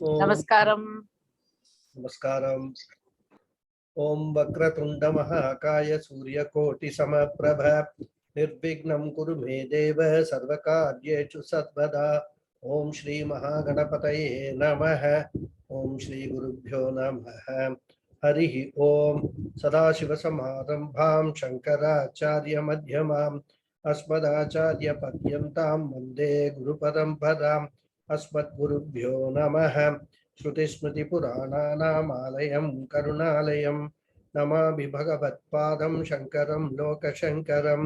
Namaskaram. Namaskaram. Om Vakratunda Mahakaya Surya Koti Samaprabha Nirvignam Kuru Me Deva Sarvakaryechu Satvada. Om Shri Mahaganapataye Namaha. Om Shri Gurubhyo Namaha. Harihi Om Sadashiva Samarambham Shankaracharya Madhyamam Asmadacharya Padyantam Vande Guru Paramparam Asmat Gurubhyo Namaha. श्रुतिस्मृतिपुराणानामालयं करुणालयं Namami भगवत्पादं शङ्करं लोकशङ्करं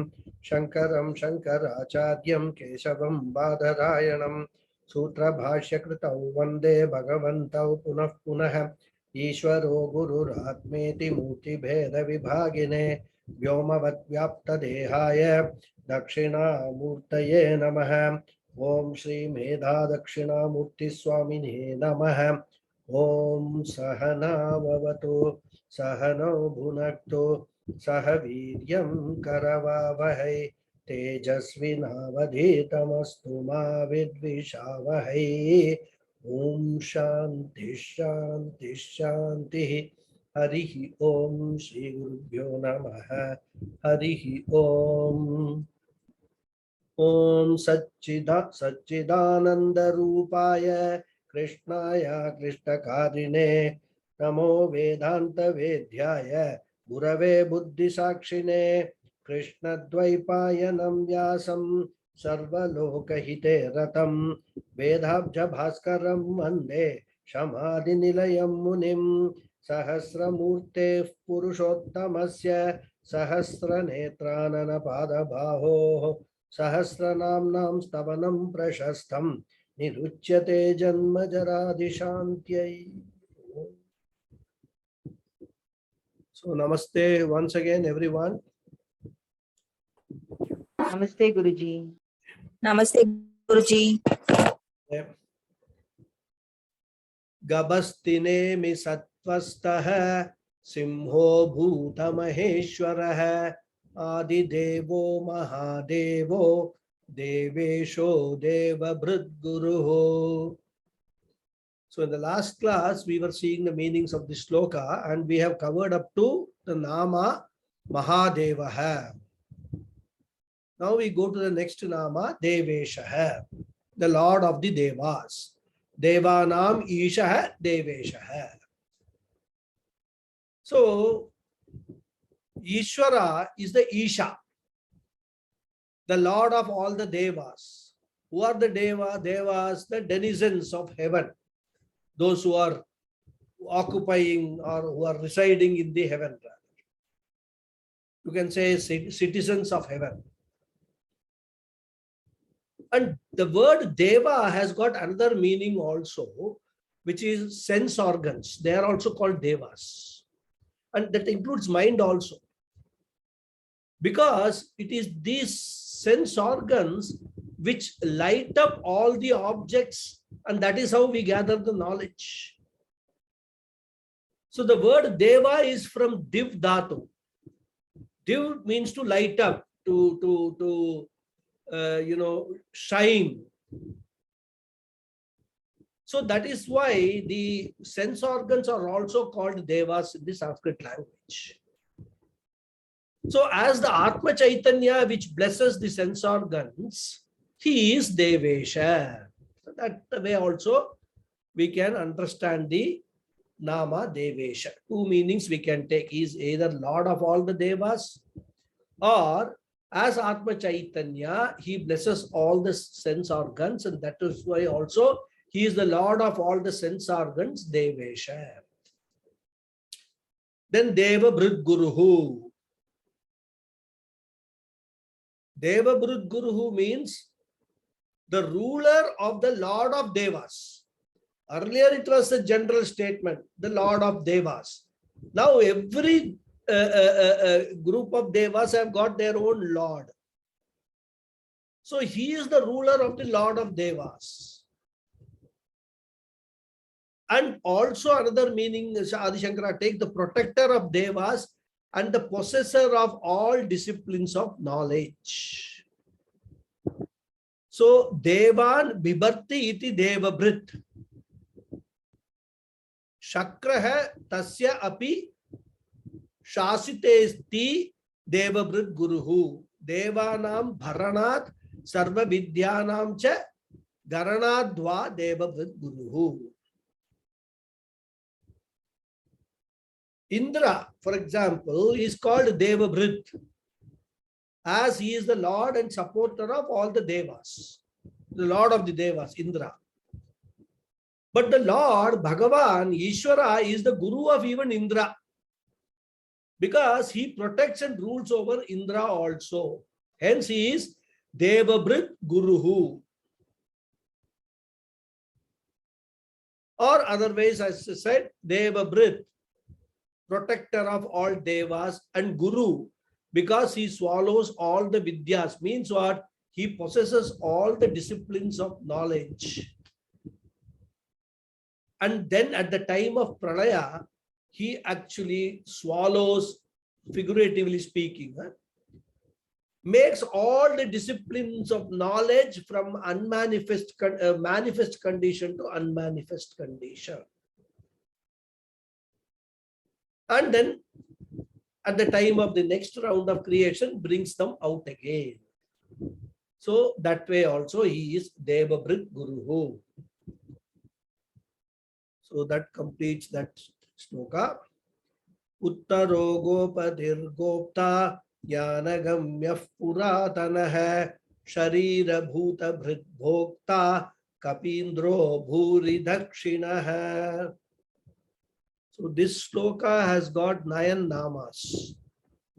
शङ्करं शङ्कराचार्यं केशवं बादरायणं सूत्रभाष्यकृतौ वन्दे भगवन्तौ पुनः पुनः ईश्वरो गुरुरात्मेति मूर्तिभेदविभागिने व्योमवद्व्याप्तदेहाय दक्षिणामूर्तये नमः। ओम श्री मेधा दक्षिणामूर्ति स्वामिने नमः। ओम सहनाववतु सहनौ भुनक्तु सह वीर्यं करवावहै तेजस्विनावधीतमस्तु मा विद्विषावहै। ओम शांति शांति शांति। हरिः ओम श्री गुरुभ्यो नमः। हरिः ओम। ओम सच्चिदानंद रूपाय कृष्णाय कृष्णकारिणे नमो वेदांत वेद्याय गुरवे बुद्धिसाक्षिणे कृष्णद्वैपायनं व्यासं सर्वलोकहिते रतं वेदाब्ज भास्करं वन्दे शमादिनिलयं मुनिं सहस्रमूर्तेः पुरुषोत्तमस्य सहस्रनेत्रानन पादबाहोः सहस्रनाम्नां स्तवनं प्रशस्तं निरुच्यते जन्मजरादिशान्त्यै. So namaste once again everyone. Namaste, Guruji. Namaste, Guruji. गभस्तिनेमि सत्त्वस्थः सिंहो भूतमहेश्वरः आदिदेवो महादेवो देवेशो देवभृद्गुरुः. So in the last class we were seeing the meanings of the shloka and we have covered up to the nama Mahadevaha. Now we go to the next nama Deveshaha, the Lord of the Devas. Devanam Ishaha Deveshaha. So Ishvara is the Isha, the Lord of all the Devas. Who are the Devas? The denizens of heaven. Those who are occupying or who are residing in the heaven. You can say citizens of heaven. And the word Deva has got another meaning also, which is sense organs. They are also called Devas. And that includes mind also. Because it is these sense organs which light up all the objects, and that is how we gather the knowledge. So the word Deva is from Div Dhatu. Div means to light up, to shine. So that is why the sense organs are also called Devas in the Sanskrit language. So as the Atma Chaitanya which blesses the sense organs, he is Devesha. So that way also we can understand the Nama Devesha. Two meanings we can take. He is either Lord of all the Devas, or as Atma Chaitanya, he blesses all the sense organs, and that is why also he is the Lord of all the sense organs, Devesha. Then Deva Bhridguruhu. Deva Bhridguruhu means the ruler of the Lord of Devas. Earlier it was a general statement, the Lord of Devas. Now every group of Devas have got their own Lord. So he is the ruler of the Lord of Devas. And also another meaning, Adi Shankara take the protector of Devas and the possessor of all disciplines of knowledge. So Devan Bibharti iti Devabhrit. Shakraha tasya api shasitesti devabrit guruhu. Devanam bharanat sarva vidyanam cha garanadva devabrit guruhu. Indra, for example, is called Devabrit, as he is the lord and supporter of all the devas, the lord of the devas, Indra. But the Lord, Bhagavan, Ishvara, is the guru of even Indra, because he protects and rules over Indra also. Hence, he is Devabrit Guruhu. Or otherwise, as I said, Devabrit, protector of all devas, and Guru, because he swallows all the vidyas. Means what? He possesses all the disciplines of knowledge. And then at the time of Pralaya, he actually swallows, figuratively speaking, makes all the disciplines of knowledge from manifest condition to unmanifest condition. And then at the time of the next round of creation, brings them out again. So that way also he is Devabrit Guruhu. So that completes that shloka. Uttaro gopadir gopta jnanagamyah puratanah sharira bhuta bhrit bhokta kapindro bhuri dakshinah. So this shloka has got 9 namas.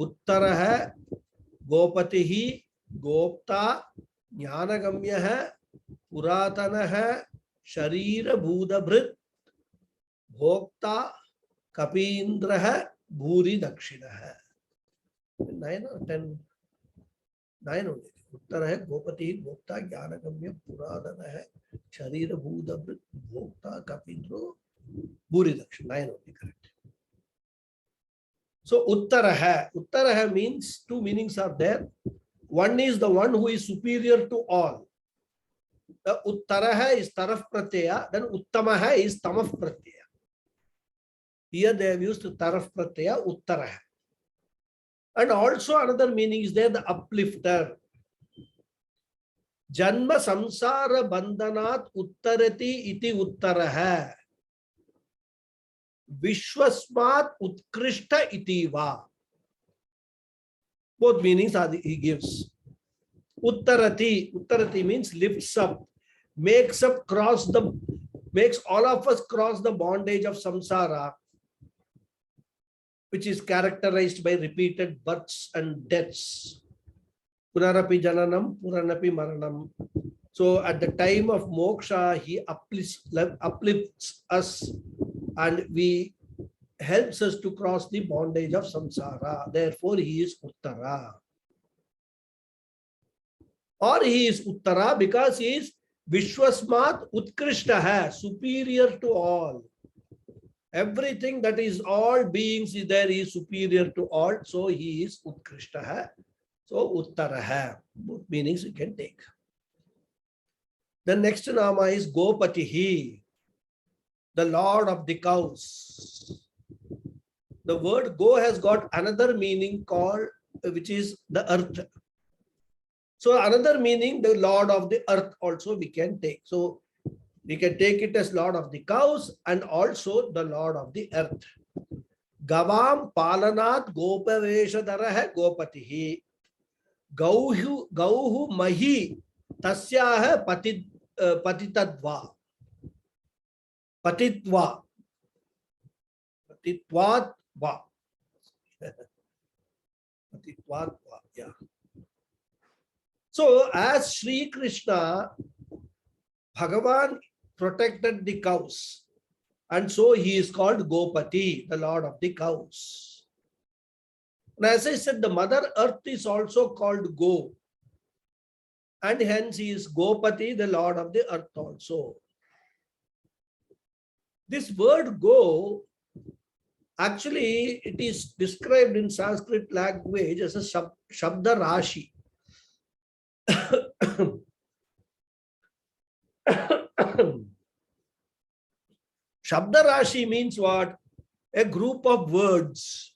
Uttaraha, Gopatihi, Gopta, Jnanagamyaha, Puratanaha, Sharira Bhudabhrit, Bhokta, Kapindraha, Bhuri Dakshinaha. 9 or 10? 9 only. Uttaraha, Gopatihi, Gopta, Jnanagamya, Puratanaha, Sharira Bhudabhrit, Bhokta, Kapindro, Bhuri Dakshina. 9 only, correct. So Uttaraha means 2 meanings are there. One is the one who is superior to all. The Uttaraha is Taraf Pratyaya, then Uttamaha is Tamaf Pratyaya. Here they have used Taraf Pratyaya, Uttaraha. And also another meaning is there, the uplifter. Janma samsara bandhanat uttarati iti uttaraha. Vishwasmat utkrishta itiva. Both meanings are he gives. Uttarati means lifts up, makes all of us cross the bondage of samsara, which is characterized by repeated births and deaths. Punarapi jananam, puranapi maranam. So at the time of moksha, he uplifts us and helps us to cross the bondage of samsara. Therefore, he is Uttara. Or he is Uttara because he is Vishwasmat Utkrishtaha, superior to all. Everything that is all beings is there, he is superior to all. So he is Utkrishtaha. So Uttaraha. Both meanings you can take. The next nama is Gopatihi, the Lord of the cows. The word go has got another meaning called, which is the earth. So another meaning, the Lord of the earth also we can take. So we can take it as Lord of the cows and also the Lord of the earth. Gavam palanat gopaveshadaraha gopatihi. Gauhu mahi tasyaha patitadva. Patitva. Patitvatva. Patitvatva. Yeah. So as Sri Krishna, Bhagavan protected the cows, and so he is called Gopati, the Lord of the cows. And as I said, the Mother Earth is also called Go, and hence he is Gopati, the Lord of the earth also. This word Go, actually it is described in Sanskrit language as a Shabda Rashi. Shabda Rashi means what? A group of words.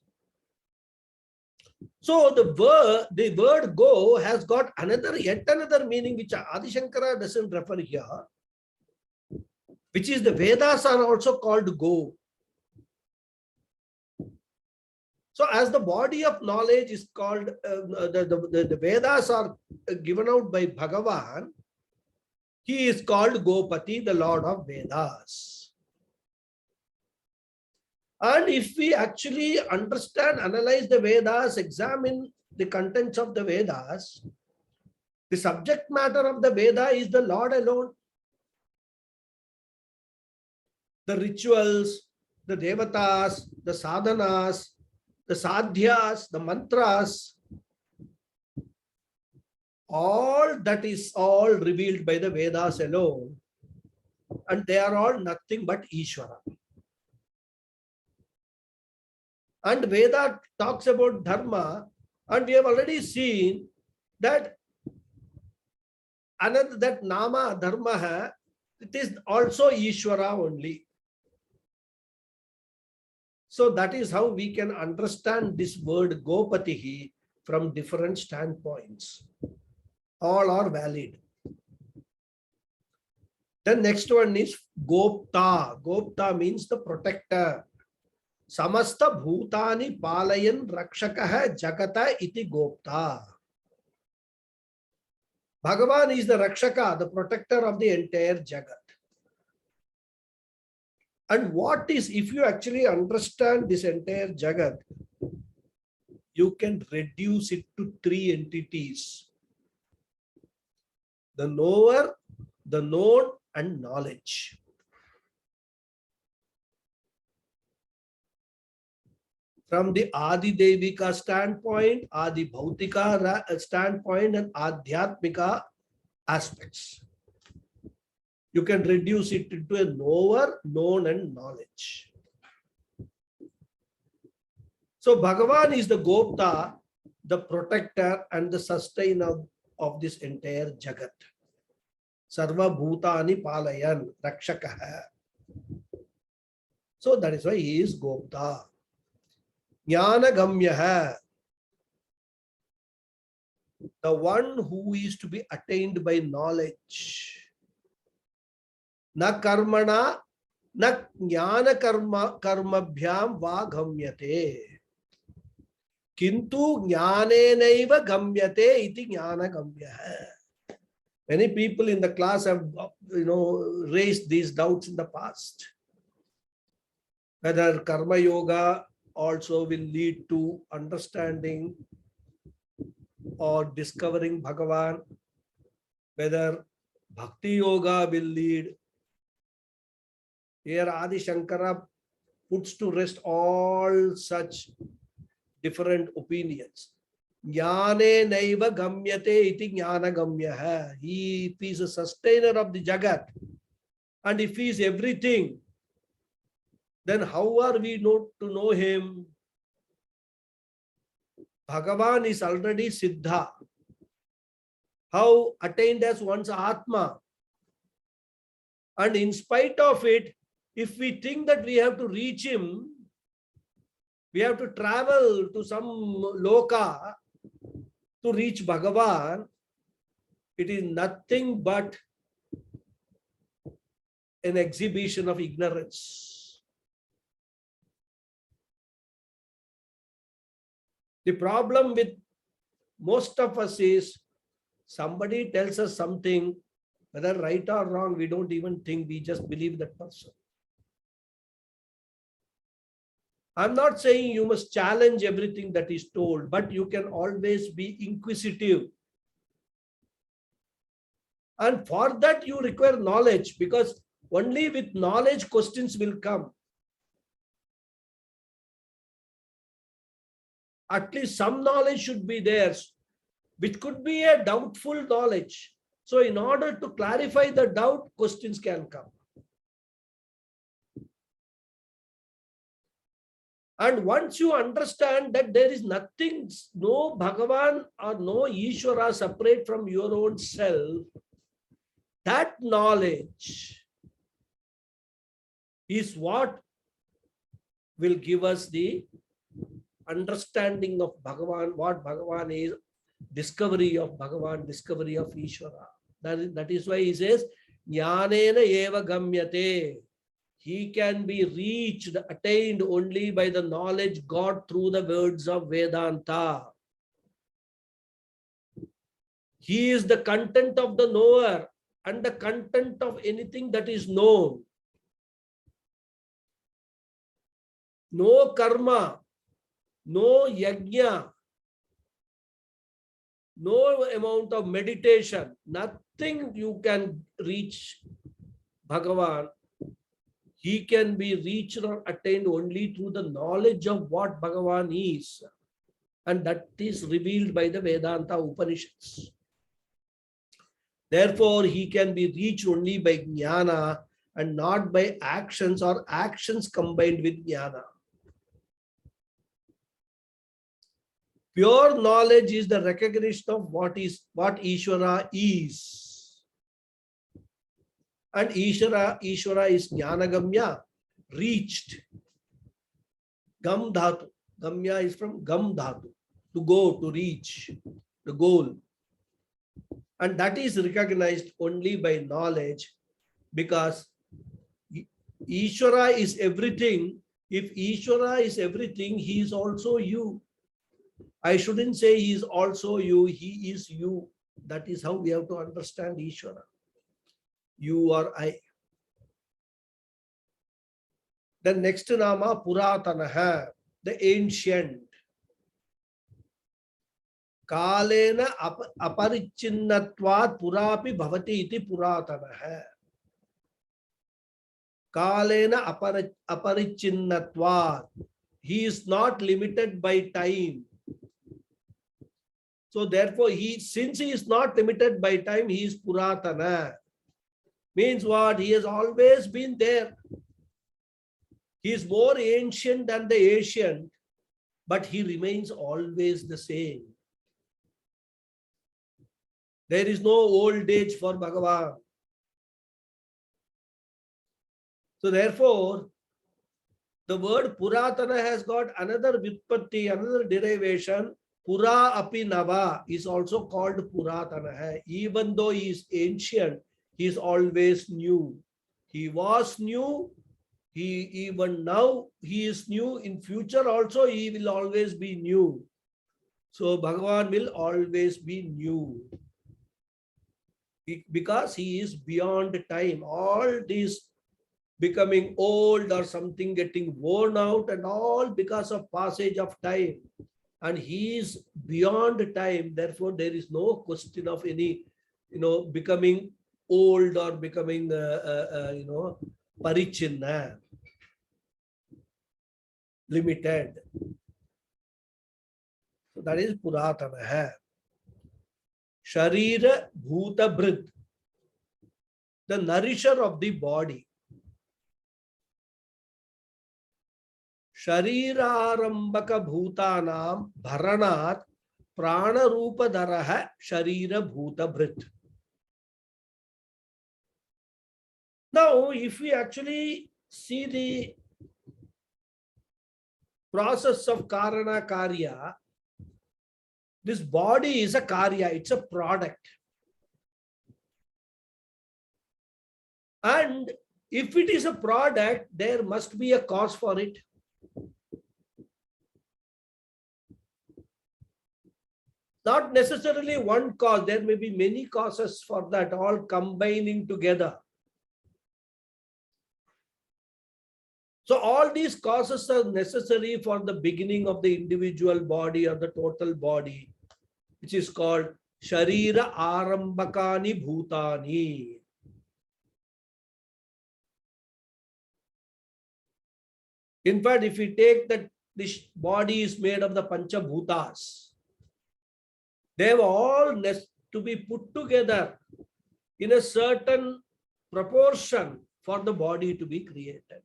So the word go has got yet another meaning which Adi Shankara doesn't refer here, which is the Vedas are also called go. So as the body of knowledge is called, the Vedas are given out by Bhagavan, he is called Gopati, the Lord of Vedas. And if we actually understand, analyze the Vedas, examine the contents of the Vedas, the subject matter of the Veda is the Lord alone. The rituals, the devatas, the sadhanas, the sadhyas, the mantras, all that is all revealed by the Vedas alone. And they are all nothing but Ishvara. And Veda talks about dharma, and we have already seen that that nama dharma, it is also Ishvara only. So that is how we can understand this word Gopatihi from different standpoints. All are valid. The next one is Gopta. Gopta means the protector. Samasta bhutani palayan rakshakaha jagata iti Gopta. Bhagavan is the Rakshaka, the protector of the entire Jagat. And what is, if you actually understand this entire Jagat, you can reduce it to three entities: the knower, the known, and knowledge. From the Adi Devika standpoint, Adi Bhautika standpoint, and Adhyatmika aspects, you can reduce it into a knower, known, and knowledge. So Bhagavan is the Gopta, the protector and the sustainer of this entire Jagat. Sarva Bhutani Palayan Rakshakaha. So that is why he is Gopta. Jnana Gamyaha, the one who is to be attained by knowledge. Na karmana, na jnana karmabhyam va gamyate. Kintu jnanenaiva gamyate iti jnana gamyaha. Many people in the class have, raised these doubts in the past. Whether karma yoga also will lead to understanding or discovering Bhagavan, whether bhakti yoga will lead. Here Adi Shankara puts to rest all such different opinions. Jnane naiva gamyate iti jnana gamyaha. If he is a sustainer of the Jagat, and if he is everything, then how are we to know him? Bhagavan is already Siddha. How attained as one's Atma. And in spite of it, if we think that we have to reach him, we have to travel to some loka to reach Bhagavan, it is nothing but an exhibition of ignorance. The problem with most of us is somebody tells us something, whether right or wrong, we don't even think, we just believe that person. I'm not saying you must challenge everything that is told, but you can always be inquisitive. And for that you require knowledge, because only with knowledge questions will come. At least some knowledge should be there, which could be a doubtful knowledge. So in order to clarify the doubt, questions can come. And once you understand that there is nothing, no Bhagavan or no Ishvara separate from your own self, that knowledge is what will give us the understanding of Bhagavan, what Bhagavan is, discovery of Bhagavan, discovery of Ishvara. That is why he says, Jnanena eva gamyate. He can be reached, attained only by the knowledge got through the words of Vedanta. He is the content of the knower and the content of anything that is known. No karma, no yajna, no amount of meditation, nothing you can reach Bhagavan. He can be reached or attained only through the knowledge of what Bhagavan is. And that is revealed by the Vedanta Upanishads. Therefore, he can be reached only by jnana and not by actions or actions combined with jnana. Pure knowledge is the recognition of what Ishvara is. And Ishvara is jnanagamya, reached. Gam dhatu. Gamya is from gam dhatu, to go, to reach, the goal. And that is recognized only by knowledge, because Ishvara is everything. If Ishvara is everything, he is also you. I shouldn't say he is also you, he is you. That is how we have to understand Ishvara. You or I. The next nama, Puratanaha, the ancient. Kalena aparichinnatvat purapi bhavati iti Puratanaha. Kalena aparichinnatvat. He is not limited by time. So therefore, since he is not limited by time, he is Puratana. Means what? He has always been there. He is more ancient than the ancient, but he remains always the same. There is no old age for Bhagavan. So therefore, the word Puratana has got another Vyutpatti, another derivation. Pura api nava is also called Puratana. Even though he is ancient, he is always new. He was new. Even now he is new. In future also he will always be new. So Bhagavan will always be new. Because he is beyond time. All these becoming old or something getting worn out and all because of passage of time. And he is beyond time. Therefore, there is no question of any, becoming old or becoming, parichinna, limited. So that is Puratana. Sharira Bhuta Bhrit, the nourisher of the body. Sharirarambaka bhutanam bharanat prana rupa daraha sharira bhuta bhrit. Now, if we actually see the process of karana karya, this body is a karya, it's a product. And if it is a product, there must be a cause for it. Not necessarily one cause, there may be many causes for that, all combining together. So all these causes are necessary for the beginning of the individual body or the total body, which is called Sharira Arambakani Bhutani. In fact, if we take that this body is made of the Pancha Bhutas, they have all to be put together in a certain proportion for the body to be created.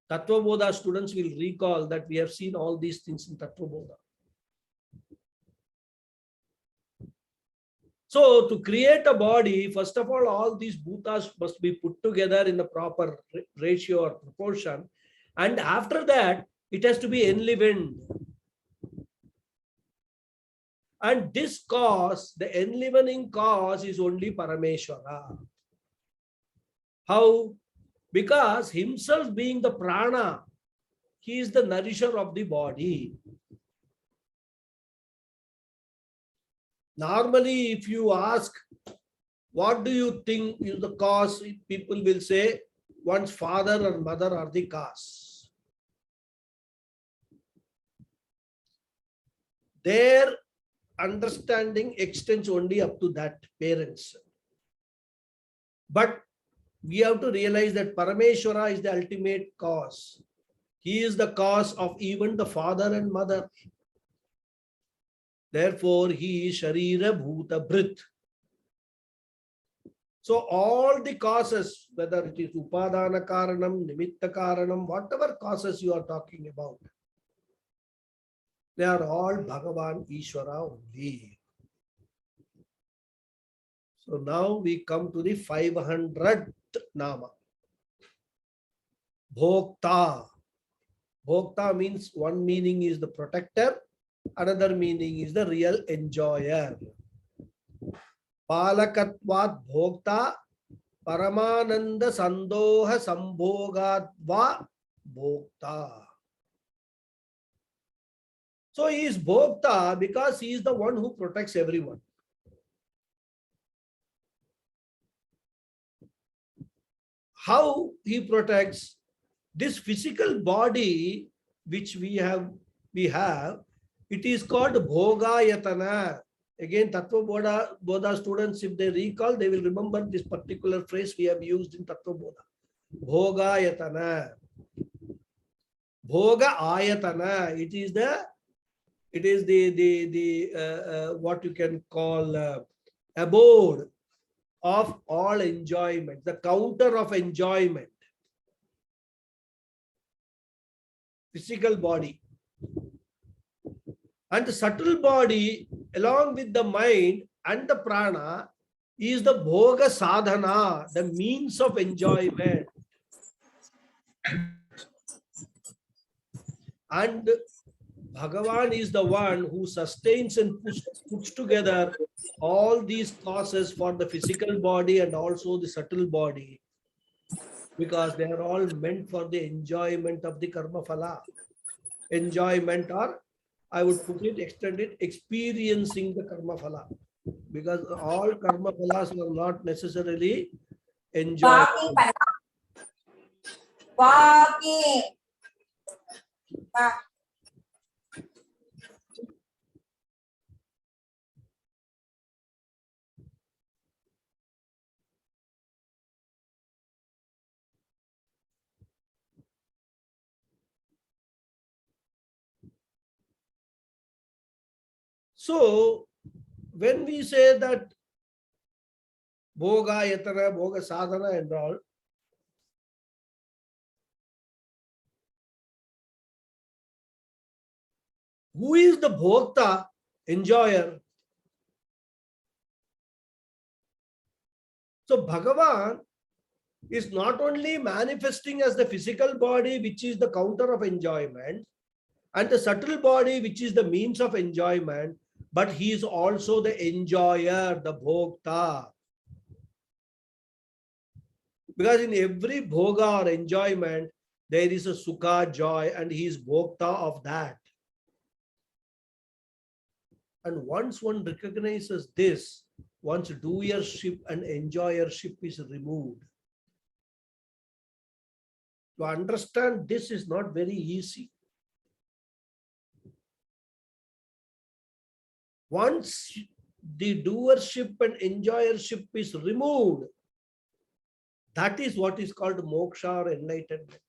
Tattva Bodha students will recall that we have seen all these things in Tattva Bodha. So to create a body, first of all these bhutas must be put together in the proper ratio or proportion. And after that, it has to be enlivened. And this cause, the enlivening cause, is only Parameshwara. How? Because himself being the prana, he is the nourisher of the body. Normally, if you ask, what do you think is the cause? People will say, one's father or mother are the cause. Their understanding extends only up to that, parents. But we have to realize that Parameshwara is the ultimate cause. He is the cause of even the father and mother. Therefore, he is Sharira Bhuta Brit. So all the causes, whether it is Upadana Karanam, Nimitta Karanam, whatever causes you are talking about, they are all Bhagavan Ishvara only. So now we come to the 500th Nama. Bhokta. Bhokta means one meaning is the protector, another meaning is the real enjoyer. Palakatvat bhokta paramananda sandoha sambhogatva bhokta. So he is bhokta because he is the one who protects everyone. How he protects? This physical body which we have, it is called bhogayatana. Again, Tattva Bodha students, if they recall, they will remember this particular phrase we have used in Tattva Bodha. Bhogayatana. Bhoga ayatana. It is the what you can call abode of all enjoyment, the counter of enjoyment. Physical body. And the subtle body, along with the mind and the prana, is the bhoga sadhana, the means of enjoyment. And Bhagavan is the one who sustains and puts together all these causes for the physical body and also the subtle body, because they are all meant for the enjoyment of the karma phala. Enjoyment, or I would put it, extend it, experiencing the karma phala. Because all karma phalas are not necessarily enjoyed. So, when we say that bhoga yatana, bhoga sadhana and all, who is the bhokta, enjoyer? So, Bhagavan is not only manifesting as the physical body, which is the counter of enjoyment, and the subtle body, which is the means of enjoyment, but he is also the enjoyer, the bhokta. Because in every bhoga or enjoyment, there is a sukha, joy, and he is bhokta of that. And once one recognizes this, one's doership and enjoyership is removed. To understand this is not very easy. Once the doership and enjoyership is removed, that is what is called moksha or enlightenment.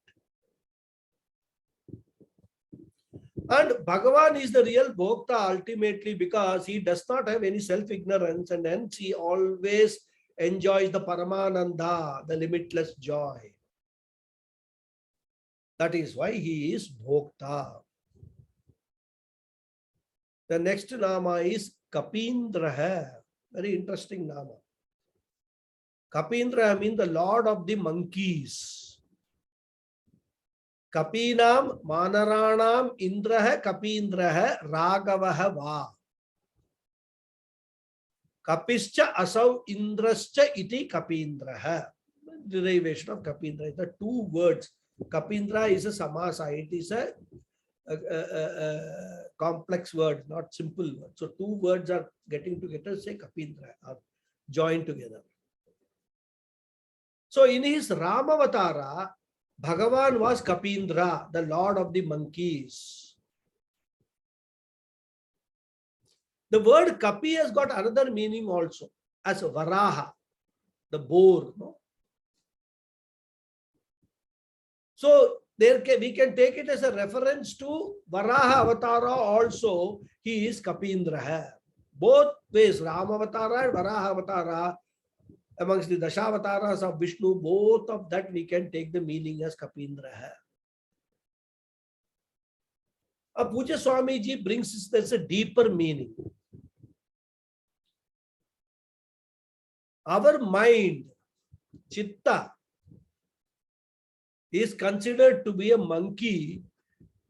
And Bhagavan is the real bhokta ultimately, because he does not have any self-ignorance, and hence he always enjoys the Paramananda, the limitless joy. That is why he is bhokta. The next nama is Kapindraha. Very interesting nama. Kapindra means the lord of the monkeys. Kapinam Manaranam Indraha Kapindraha Ragavaha Va. Kapischa Asau Indrascha Iti Kapindraha. Derivation of Kapindra. The two words. Kapindra is a samasa. It is a complex word, not simple word. So two words are getting together, say Kapindra, or joined together. So in his Ramavatara, Bhagavan was Kapindra, the lord of the monkeys. The word Kapi has got another meaning also, as Varaha, the boar. No? So we can take it as a reference to Varaha Avatara also. He is Kapindra. Both ways, Ramavatara and Varaha Avatara, amongst the Dashavataras of Vishnu, both of that we can take the meaning as Kapindra. Puja Swamiji brings this a deeper meaning. Our mind, Chitta, is considered to be a monkey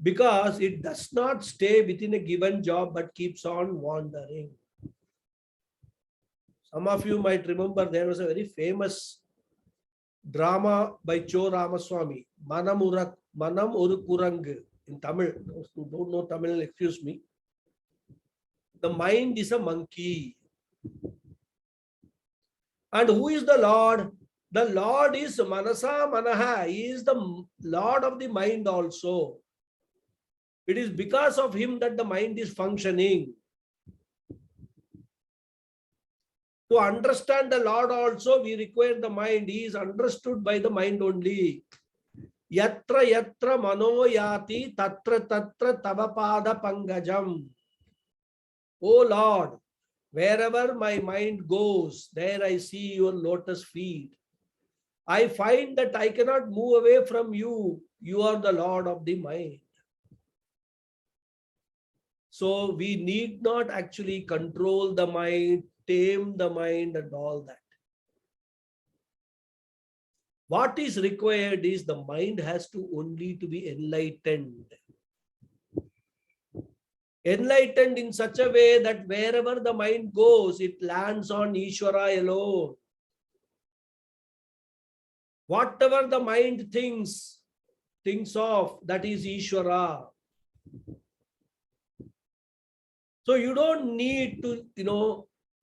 because it does not stay within a given job but keeps on wandering. Some of you might remember there was a very famous drama by Cho Ramaswamy, Manam Urukurang in Tamil. Those who don't know Tamil, excuse me. The mind is a monkey. And who is the Lord? The Lord is Manasa Manaha. He is the Lord of the mind also. It is because of him that the mind is functioning. To understand the Lord also, we require the mind. He is understood by the mind only. Yatra yatra mano yati tatra tatra tavapada pangajam. O Lord, wherever my mind goes, there I see your lotus feet. I find that I cannot move away from you. You are the Lord of the mind. So we need not actually control the mind, tame the mind and all that. What is required is the mind has to only to be enlightened. Enlightened in such a way that wherever the mind goes, it lands on Ishvara alone. Whatever the mind thinks of, that is Ishvara. So you don't need to,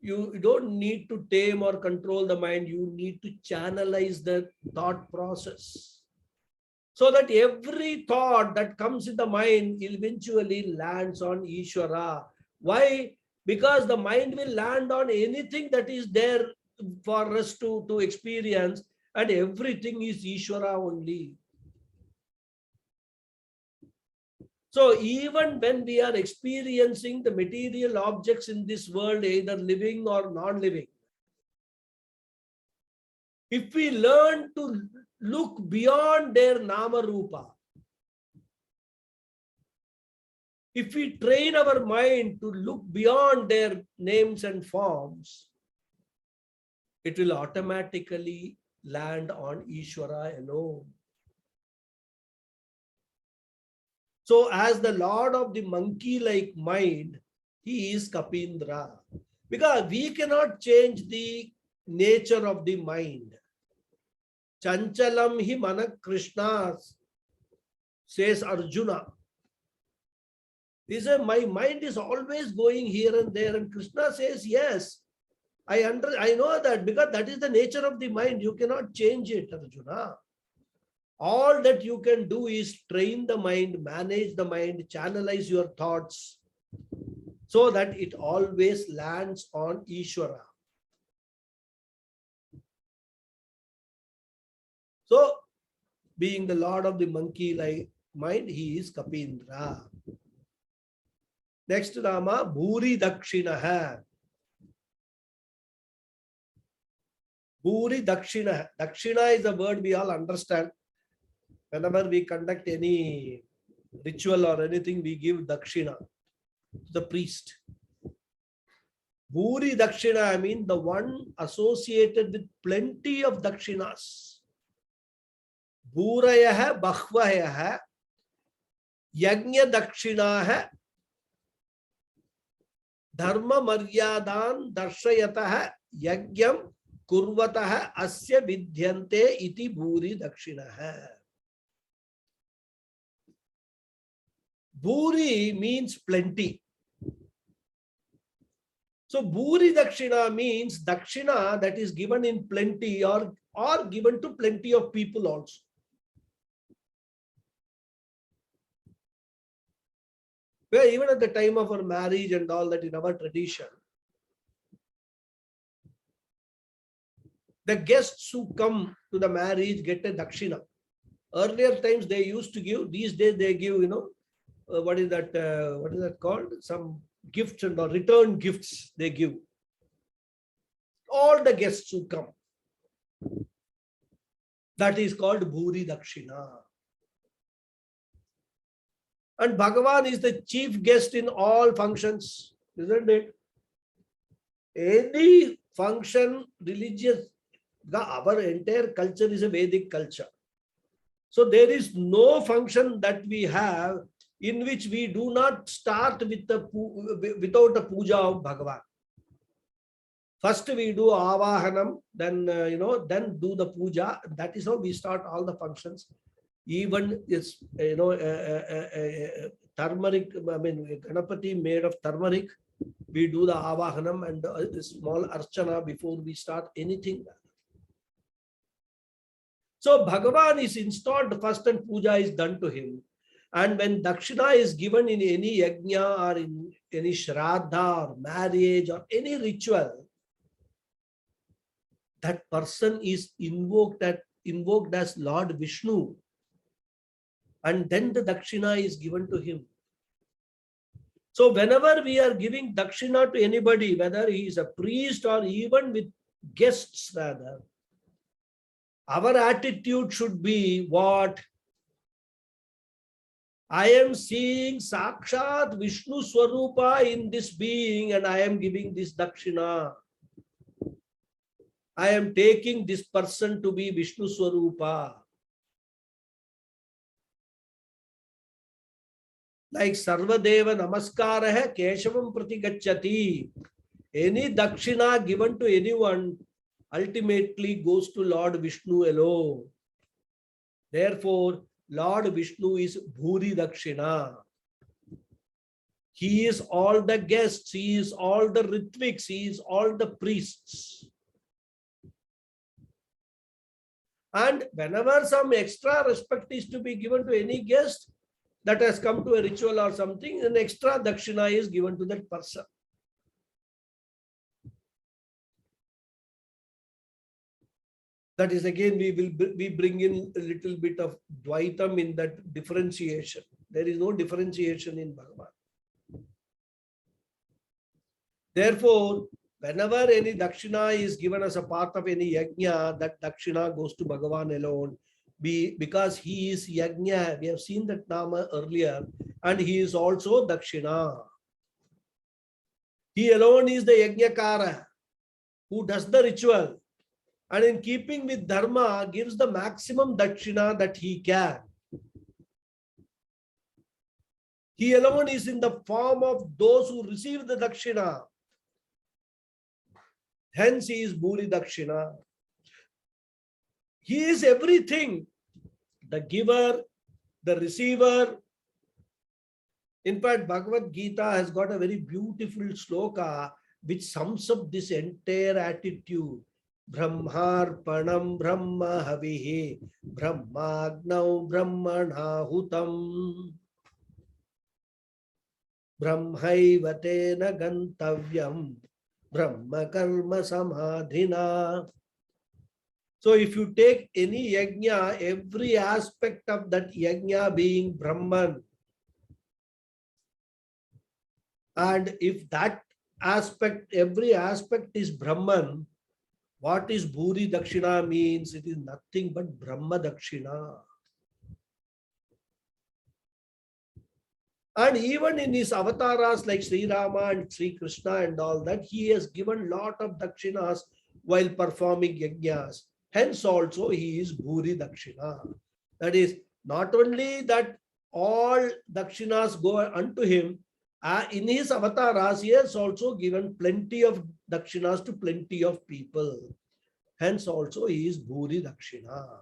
you don't need to tame or control the mind. You need to channelize the thought process. So that every thought that comes in the mind eventually lands on Ishvara. Why? Because the mind will land on anything that is there for us to experience, and everything is Ishvara only. So even when we are experiencing the material objects in this world, either living or non-living, if we learn to look beyond their nama rupa, if we train our mind to look beyond their names and forms, it will automatically land on Ishvara alone. So as the Lord of the monkey-like mind, he is Kapindra. Because we cannot change the nature of the mind. Chanchalam hi mana Krishna, says Arjuna. He said, my mind is always going here and there. And Krishna says, yes, I know that, because that is the nature of the mind. You cannot change it, Arjuna. All that you can do is train the mind, manage the mind, channelize your thoughts so that it always lands on Ishvara. So, being the Lord of the monkey-like mind, he is Kapindra. Next Nama, Bhuri Dakshinaha. Bhuri Dakshinaha. Dakshina is a word we all understand. Whenever we conduct any ritual or anything, we give dakshina to the priest. Bhuri Dakshina, I mean the one associated with plenty of Dakshinas. Bhurayaha Bahvayaha Yajna Dakshinaha Dharma Maryadan Darshayataha Yagyam Kurvataha Asya Vidyante iti Bhuri Dakshinaha. Bhuri means plenty. So Bhuri Dakshina means Dakshina that is given in plenty or given to plenty of people also. Where even at the time of our marriage and all that in our tradition, the guests who come to the marriage get a Dakshina. Earlier times they used to give, these days they give, what is that called? Some gifts and or return gifts they give. All the guests who come. That is called Bhuri Dakshina. And Bhagavan is the chief guest in all functions, isn't it? Any function, religious, our entire culture is a Vedic culture. So there is no function that we have in which we do not start without a puja of Bhagavan. First we do avahanam, then then do the puja. That is how we start all the functions. Even it's turmeric. I mean Ganapathy made of turmeric. We do the avahanam and a small archana before we start anything. So Bhagavan is installed first and puja is done to him. And when Dakshina is given in any yajna or in any shraddha or marriage or any ritual, that person is invoked as Lord Vishnu. And then the Dakshina is given to him. So whenever we are giving Dakshina to anybody, whether he is a priest or even with guests rather, our attitude should be what? I am seeing Sakshat Vishnu Swarupa in this being and I am giving this Dakshina. I am taking this person to be Vishnu Swarupa. Like Sarvadeva Namaskara hai Keshavam Pratigacchati. Any Dakshina given to anyone ultimately goes to Lord Vishnu alone. Therefore, Lord Vishnu is Bhuri Dakshina. He is all the guests, he is all the Ritviks, he is all the priests. And whenever some extra respect is to be given to any guest that has come to a ritual or something, an extra Dakshina is given to that person. That is again, we bring in a little bit of Dvaitam in that differentiation. There is no differentiation in Bhagavan. Therefore, whenever any Dakshina is given as a part of any yajna, that Dakshina goes to Bhagavan alone. Because he is yajna, we have seen that nama earlier, and he is also Dakshina. He alone is the yajnakara who does the ritual. And in keeping with dharma, gives the maximum dakshina that he can. He alone is in the form of those who receive the dakshina. Hence he is Bhuri Dakshina. He is everything. The giver, the receiver. In fact, Bhagavad Gita has got a very beautiful sloka which sums up this entire attitude. Brahmarpanam Brahma Havihi Brahmagnau Brahmanahutam Brahmaivatena Gantavyam Brahma Karma Samadhina. So if you take any yajna, every aspect of that yajna being Brahman, and if that aspect, every aspect is Brahman, what is Bhuri Dakshina means? It is nothing but Brahma Dakshina. And even in his avatars like Sri Rama and Sri Krishna and all that, he has given lot of dakshinas while performing yajnas. Hence also he is Bhuri Dakshina. That is, not only that all dakshinas go unto him, in his avatars he has also given plenty of dakshinas to plenty of people. Hence also he is Bhuri Dakshina.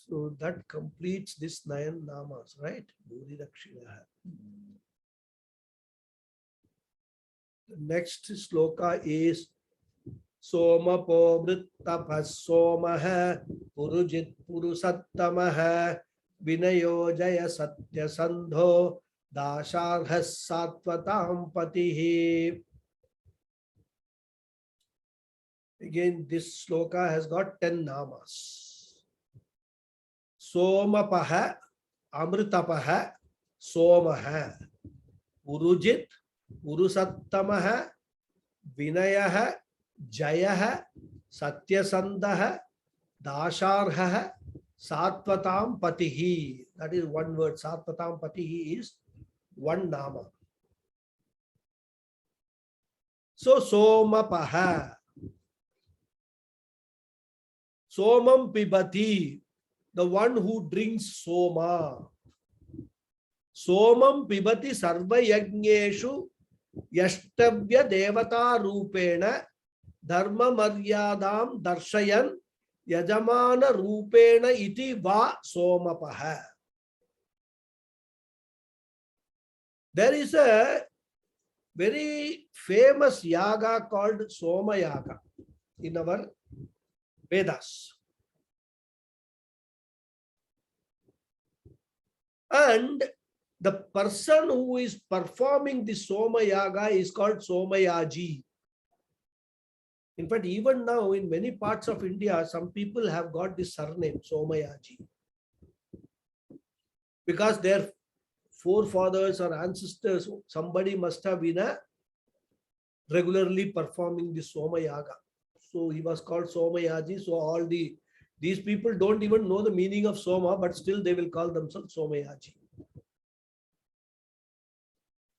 So that completes this 9 namas, right? Bhuri Dakshina. The next sloka is Somapo Vrittapas Somaha Purujit Purusattamaha Vinayo Jaya Satya Sandho Dasharhas Sattvatam Patihi. Again, this sloka has got 10 namas. Somapaha, Amritapaha, Somaha, Purujit, Purusattamaha, Vinayaha, Jayaha, Satyasandaha, Dasharhaha, Sattvatam Patihi. That is one word. Sattvatam Patihi is one nama. So Somapaha. Somam Pibati. The one who drinks Soma. Somam Pibati Sarva Yajneshu Yashtavya Devata Rupena Dharma Maryadam Darshayan Yajamana Rupena Iti Va Somapaha. There is a very famous yaga called Soma Yaga in our Vedas. And the person who is performing the Soma Yaga is called Somayaji. In fact, even now in many parts of India, some people have got this surname Somayaji. Because their forefathers or ancestors, somebody must have been regularly performing the Soma Yaga. So he was called Somayaji. So all these people don't even know the meaning of Soma, but still they will call themselves Somayaji.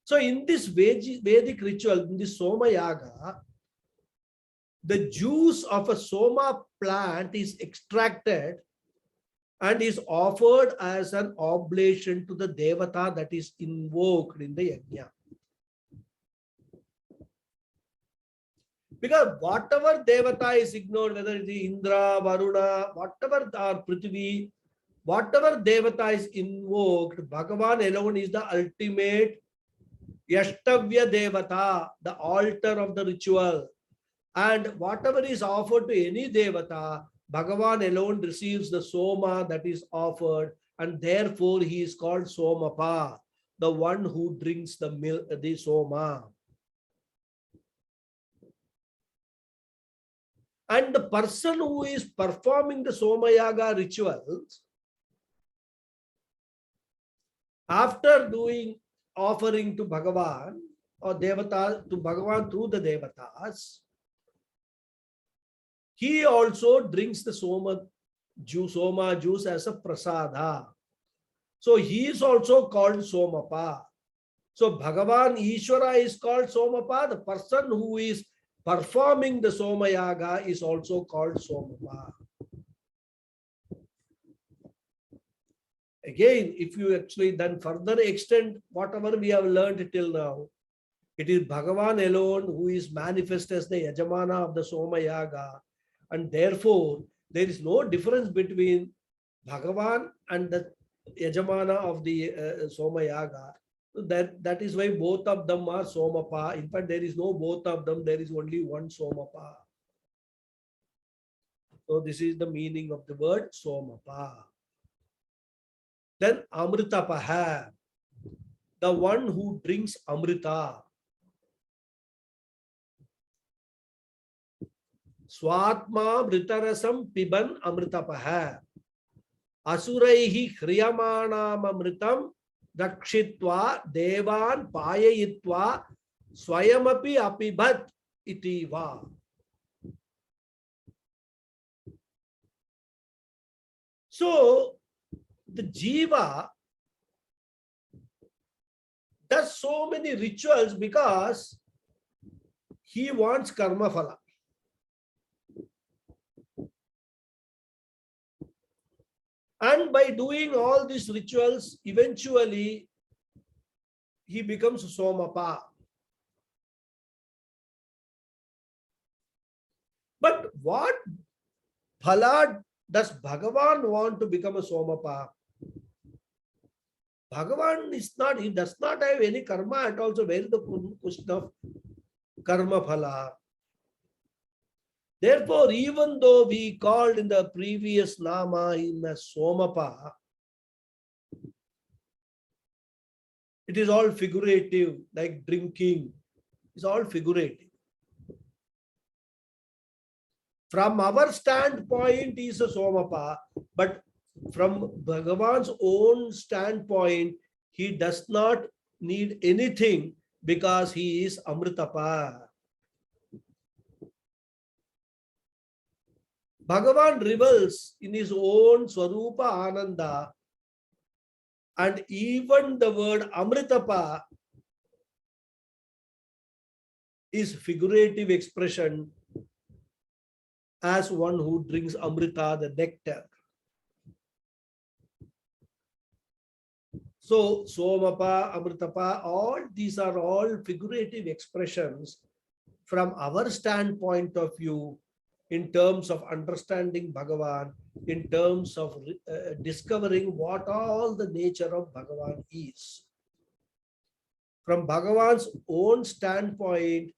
So in this Vedic ritual, in this Soma Yaga, the juice of a Soma plant is extracted and is offered as an oblation to the Devata that is invoked in the Yajna. Because whatever Devata is ignored, whether it is Indra, Varuna, whatever, or Prithvi, whatever Devata is invoked, Bhagavan alone is the ultimate Yashtavya Devata, the altar of the ritual. And whatever is offered to any Devata, Bhagavan alone receives the Soma that is offered, and therefore he is called Somapa, the one who drinks the milk, the Soma. And the person who is performing the Soma Yaga rituals, after doing offering to Bhagavan or Devata, to Bhagavan through the Devatas, he also drinks the Soma juice as a prasada. So he is also called Somapa. So Bhagavan Ishvara is called Somapa. The person who is performing the Soma Yaga is also called Somapa. Again, if you actually then further extend whatever we have learned till now, it is Bhagavan alone who is manifest as the Yajamana of the Soma Yaga. And therefore, there is no difference between Bhagavan and the Yajamana of the Soma Yaga. That is why both of them are Somapa. In fact, there is no both of them. There is only one Somapa. So this is the meaning of the word Somapa. Then Amritapaha, the one who drinks Amrita. Swatma Vritarasam Piban Amritapaha. Asuraihi Kriyamanam Amritam Dakshitva Devan Payayitva Swayamapi Apibhat Itiva. So the Jiva does so many rituals because he wants karma phala. And by doing all these rituals, eventually he becomes Somapa. But what phala does Bhagavan want to become a Somapa? Bhagavan is not, he does not have any karma at all. So where is the question of karma phala? Therefore, even though we called in the previous nama him as Somapa, it is all figurative, like drinking. It's all figurative. From our standpoint, he is a Somapa, but from Bhagavan's own standpoint, he does not need anything because he is Amritapa. Bhagavan revels in his own Swarupa Ananda, and even the word Amritapa is figurative expression as one who drinks Amrita, the nectar. So, Somapa, Amritapa, all these are all figurative expressions from our standpoint of view in terms of understanding Bhagavan, in terms of discovering what all the nature of Bhagavan is. From Bhagavan's own standpoint,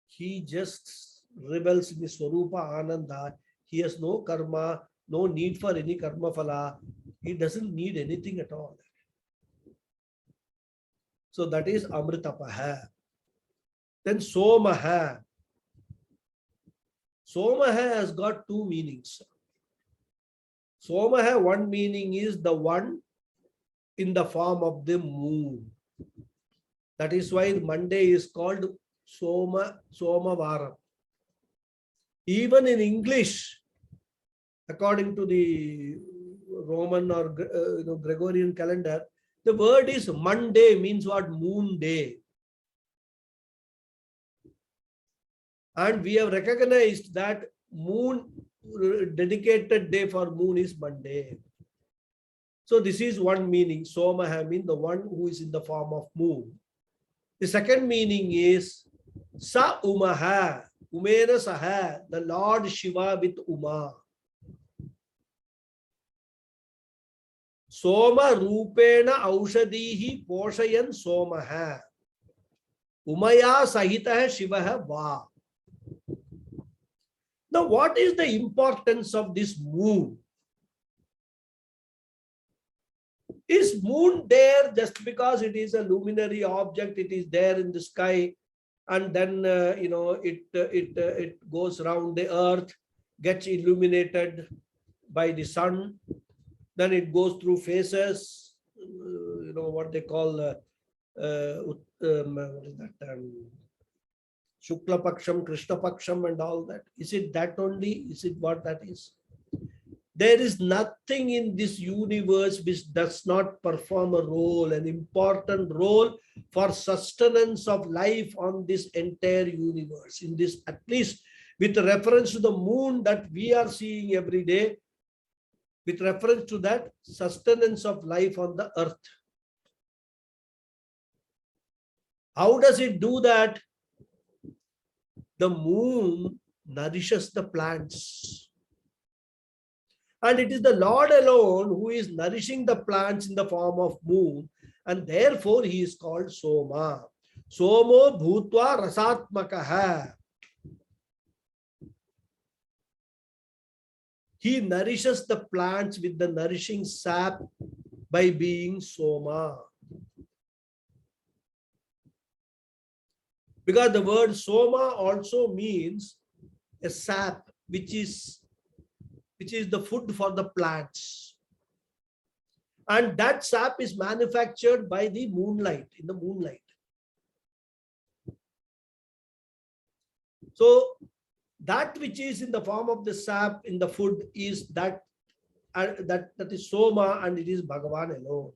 he just rebels in the Swarupa Ananda. He has no karma, no need for any karma phala. He doesn't need anything at all. So that is Amritapaha. Then Somaha. Somaha has got two meanings. Somaha, one meaning is the one in the form of the moon. That is why Monday is called Somavaram. Even in English, according to the Roman or Gregorian calendar, the word is Monday means what? Moon day. And we have recognized that moon, dedicated day for moon is Monday. So this is one meaning. Somaha means the one who is in the form of moon. The second meaning is Sa Umaha, Umena Saha, the Lord Shiva with Uma. Soma Rupena Aushadihi Poshayan Somaha. Umaya Sahitaha Shivaha Va. Now, what is the importance of this moon? Is moon there just because it is a luminary object, it is there in the sky, and then it goes around the earth, gets illuminated by the sun, then it goes through phases, what they call what is that? Shukla Paksham, Krishna Paksham and all that. Is it that only? Is it what that is? There is nothing in this universe which does not perform a role, an important role for sustenance of life on this entire universe. In this, at least with reference to the moon that we are seeing every day, with reference to that sustenance of life on the earth. How does it do that? The moon nourishes the plants. And it is the Lord alone who is nourishing the plants in the form of moon. And therefore he is called Soma. Somo Bhutva Rasatmakaha. He nourishes the plants with the nourishing sap by being Soma. Because the word Soma also means a sap, which is the food for the plants. And that sap is manufactured by the moonlight, in the moonlight. So that which is in the form of the sap in the food is that is Soma, and it is Bhagavan alone.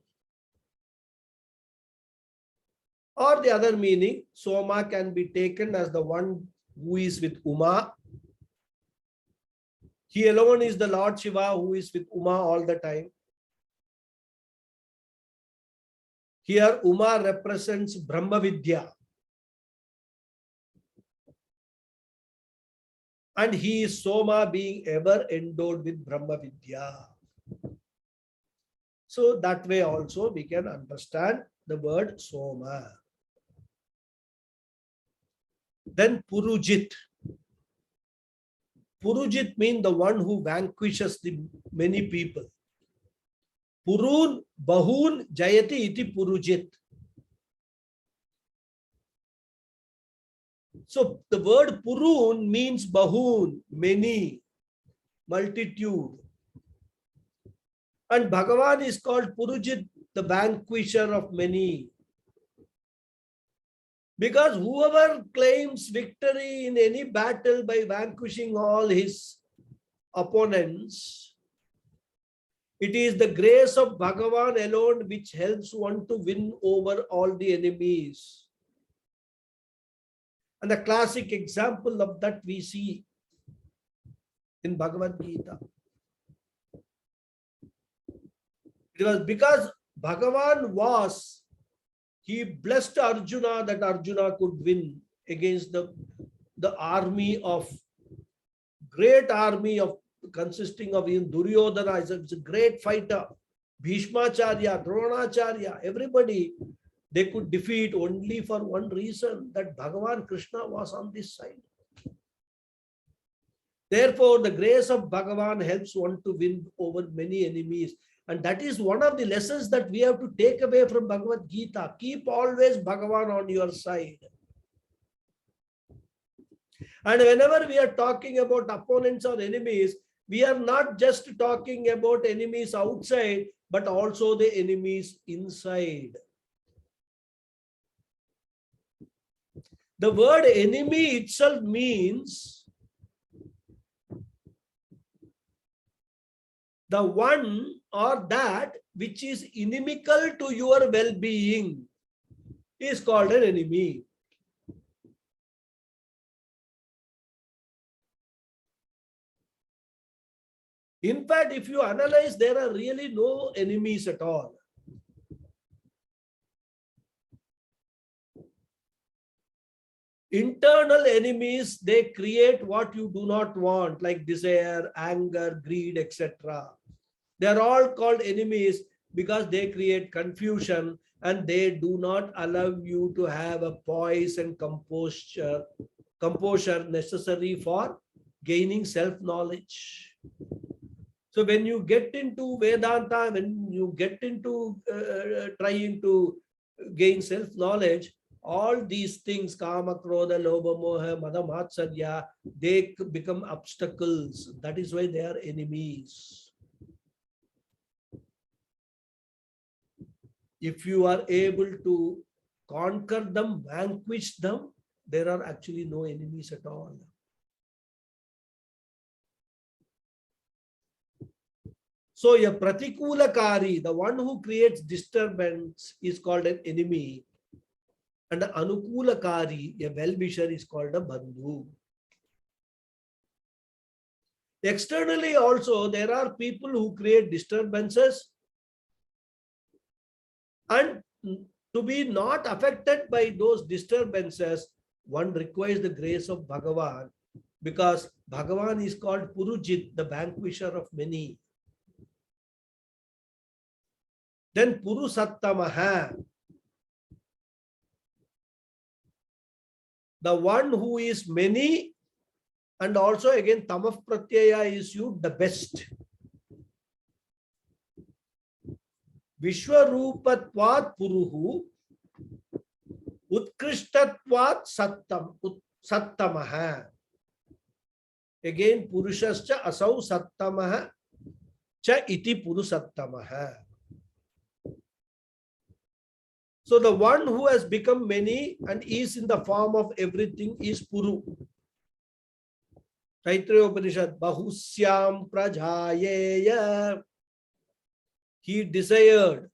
Or the other meaning, Soma can be taken as the one who is with Uma. He alone is the Lord Shiva who is with Uma all the time. Here Uma represents Brahma Vidya. And he is Soma, being ever endowed with Brahma Vidya. So that way also we can understand the word Soma. Then Purujit. Purujit means the one who vanquishes the many people. Purun, Bahun, Jayati iti Purujit. So the word Purun means Bahun, many, multitude. And Bhagavan is called Purujit, the vanquisher of many. Because whoever claims victory in any battle by vanquishing all his opponents, it is the grace of Bhagavan alone which helps one to win over all the enemies. And the classic example of that we see in Bhagavad Gita. It was because Bhagavan he blessed Arjuna that Arjuna could win against the great army of consisting of even Duryodhana. Is a great fighter. Bhishmacharya, Dronacharya, everybody they could defeat only for one reason, that Bhagavan Krishna was on this side. Therefore, the grace of Bhagavan helps one to win over many enemies. And that is one of the lessons that we have to take away from Bhagavad Gita. Keep always Bhagavan on your side. And whenever we are talking about opponents or enemies, we are not just talking about enemies outside, but also the enemies inside. The word enemy itself means the one or that which is inimical to your well-being is called an enemy. In fact, if you analyze, there are really no enemies at all. Internal enemies, they create what you do not want, like desire, anger, greed, etc. They are all called enemies because they create confusion and they do not allow you to have a poise and composure necessary for gaining self-knowledge. So when you get into Vedanta, when you get into trying to gain self-knowledge, all these things, Kama, Krodha, Lobha, Moha, Mada, Matsarya, they become obstacles. That is why they are enemies. If you are able to conquer them, vanquish them, there are actually no enemies at all. So a pratikulakari, the one who creates disturbance, is called an enemy. And an anukulakari, a well-wisher, is called a bandhu. Externally also, there are people who create disturbances, and to be not affected by those disturbances, one requires the grace of Bhagavan, because Bhagavan is called Purujit, the vanquisher of many. Then Purusattamaha, the one who is many, and also again Tamah Pratyaya is used, the best. Vishwarupatvat Puruhu, Utkrishtvatvat Sattamaha. Again, Purushascha Asau Sattamaha Cha iti Purusattamaha. So the one who has become many and is in the form of everything is Puru. Taittiriya Upanishad, Bahusyam Prajayeya. He desired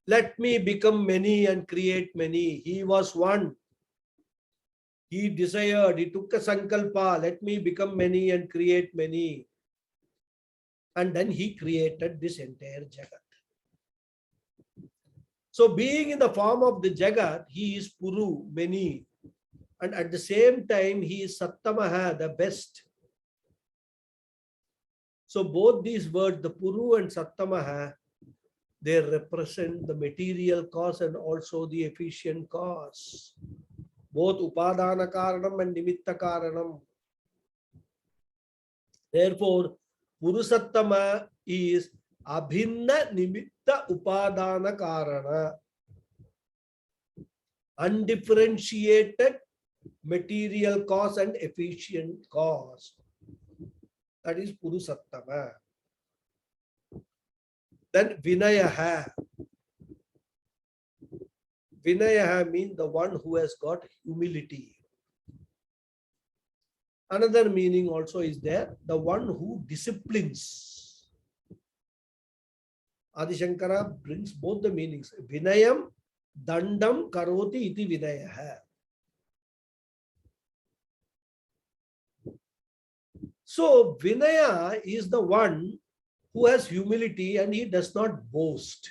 Let me become many and create many. He was one. He desired, he took a sankalpa, let me become many and create many. And then he created this entire Jagat. So being in the form of the Jagat, he is Puru, many. And at the same time, he is Sattamaha, the best. So both these words, the Puru and Sattamaha, they represent the material cause and also the efficient cause. Both Upadana Karanam and Nimitta Karanam. Therefore, Purusattama is Abhinna Nimitta Upadana Karana. Undifferentiated material cause and efficient cause. That is Purusattama. Then Vinayaha. Vinayaha means the one who has got humility. Another meaning also is there, the one who disciplines. Adi Shankara brings both the meanings. Vinayam, Dandam, Karoti, iti Vinayaha. So Vinaya is the one who has humility and he does not boast.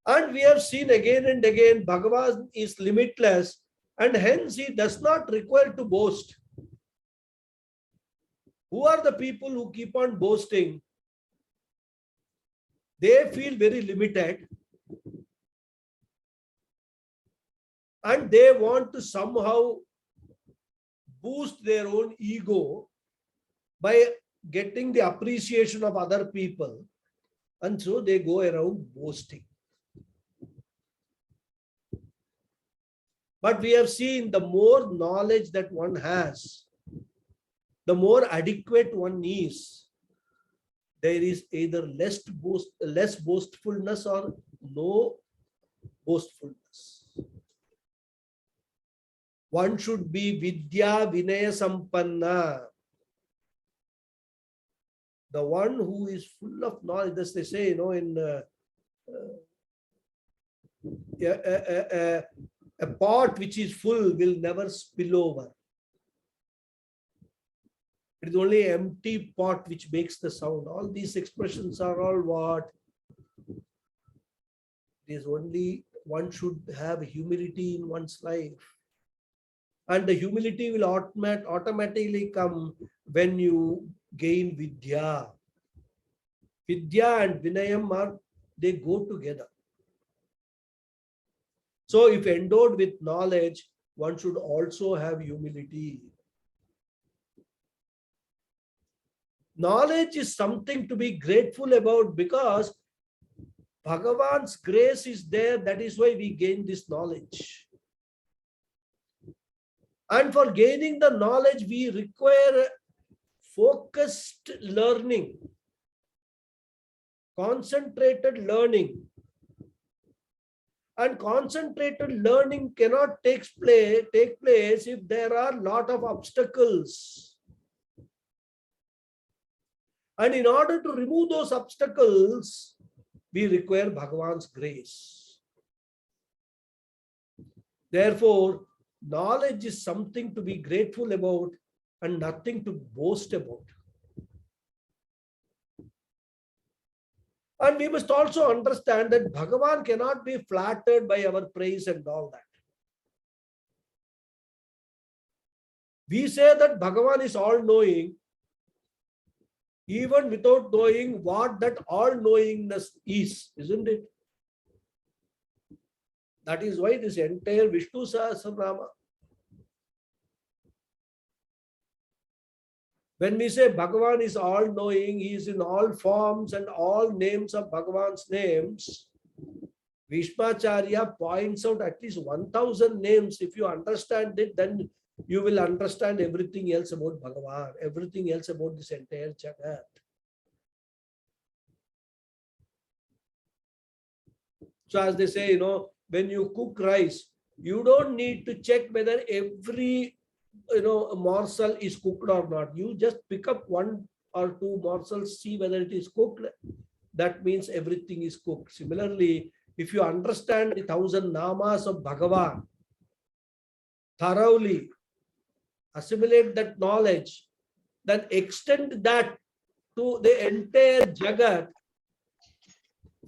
And we have seen again and again, Bhagavan is limitless and hence he does not require to boast. Who are the people who keep on boasting? They feel very limited and they want to somehow boost their own ego by getting the appreciation of other people, and so they go around boasting. But we have seen the more knowledge that one has, the more adequate one is, there is either less boastfulness or no boastfulness. One should be Vidya Vinaya Sampanna. The one who is full of knowledge, as they say, in a pot which is full will never spill over. It is only an empty pot which makes the sound. All these expressions are all what? It is only one should have humility in one's life. And the humility will automatically come when you gain Vidya. Vidya and Vinayam they go together. So if endowed with knowledge, one should also have humility. Knowledge is something to be grateful about because Bhagavan's grace is there. That is why we gain this knowledge. And for gaining the knowledge, we require focused learning, concentrated learning. And concentrated learning cannot take place if there are a lot of obstacles. And in order to remove those obstacles, we require Bhagavan's grace. Therefore, knowledge is something to be grateful about and nothing to boast about. And we must also understand that Bhagavan cannot be flattered by our praise and all that. We say that Bhagavan is all-knowing, even without knowing what that all-knowingness is, isn't it? That is why this entire Vishnu Sahasranamam. When we say Bhagavan is all-knowing, he is in all forms and all names of Bhagavan's names, Acharya points out at least 1,000 names. If you understand it, then you will understand everything else about Bhagavan, everything else about this entire Jagat. So as they say, when you cook rice, you don't need to check whether every morsel is cooked or not. You just pick up one or two morsels, see whether it is cooked. that means everything is cooked. Similarly, if you understand the 1,000 namas of Bhagavan thoroughly, assimilate that knowledge, then extend that to the entire Jagat,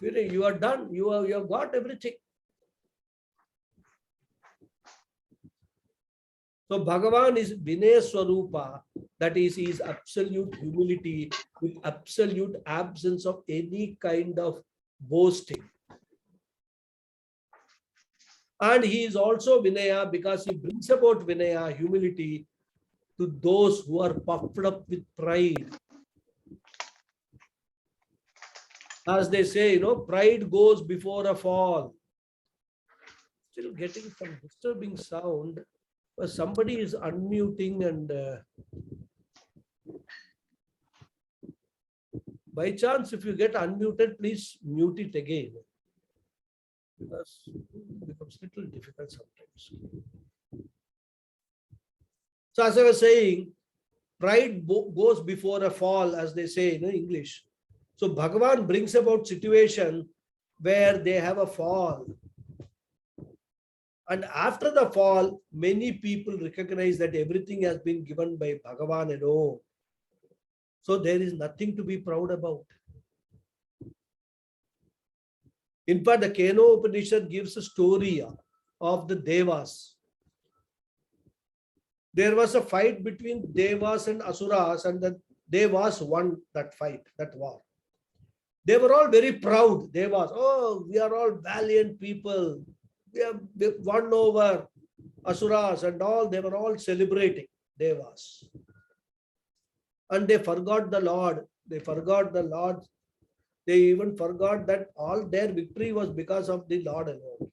you are done. You have got everything. So Bhagavan is Vinaya Swarupa, that is, he is absolute humility with absolute absence of any kind of boasting. And he is also Vinaya because he brings about Vinaya, humility, to those who are puffed up with pride. As they say, pride goes before a fall. Still getting some disturbing sound. Somebody is unmuting and by chance, if you get unmuted, please mute it again. Because it becomes a little difficult sometimes. So as I was saying, pride goes before a fall, as they say in English. So Bhagavan brings about situation where they have a fall. And after the fall, many people recognize that everything has been given by Bhagavan alone. So there is nothing to be proud about. In fact, the Keno Upanishad gives a story of the Devas. There was a fight between Devas and Asuras, and the Devas won that fight, that war. They were all very proud. Devas, oh, we are all valiant people. We have won over Asuras and all. They were all celebrating, Devas. And they forgot the Lord. They forgot the Lord. They even forgot that all their victory was because of the Lord alone.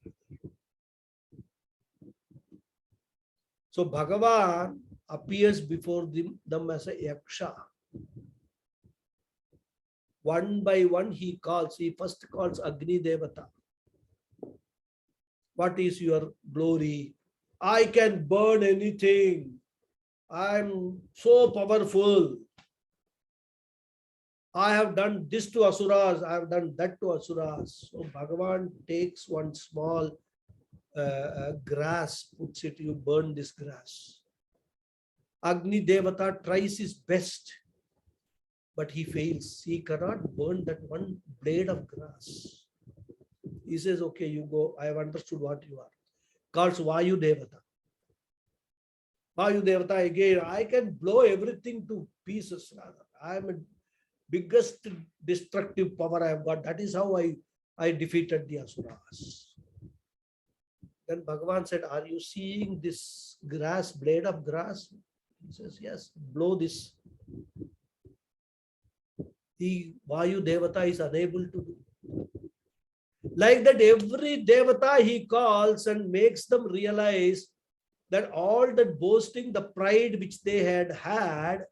So Bhagavan appears before them as a Yaksha. One by one he calls. He first calls Aavignidhi. What is your glory? I can burn anything. I'm so powerful. I have done this to Asuras. I have done that to Asuras. So Bhagavan takes one small grass, puts it, you burn this grass. Aavignidhi tries his best, but he fails. He cannot burn that one blade of grass. He says, okay, you go. I have understood what you are. Calls Vayu Devata. Vayu Devata again, I can blow everything to pieces. Rather, I am a biggest destructive power I have got. That is how I defeated the Asuras. Then Bhagavan said, are you seeing this grass, blade of grass? He says, yes, blow this. The Vayu Devata is unable to do. Like that, every Devata he calls and makes them realize that all that boasting, the pride which they had,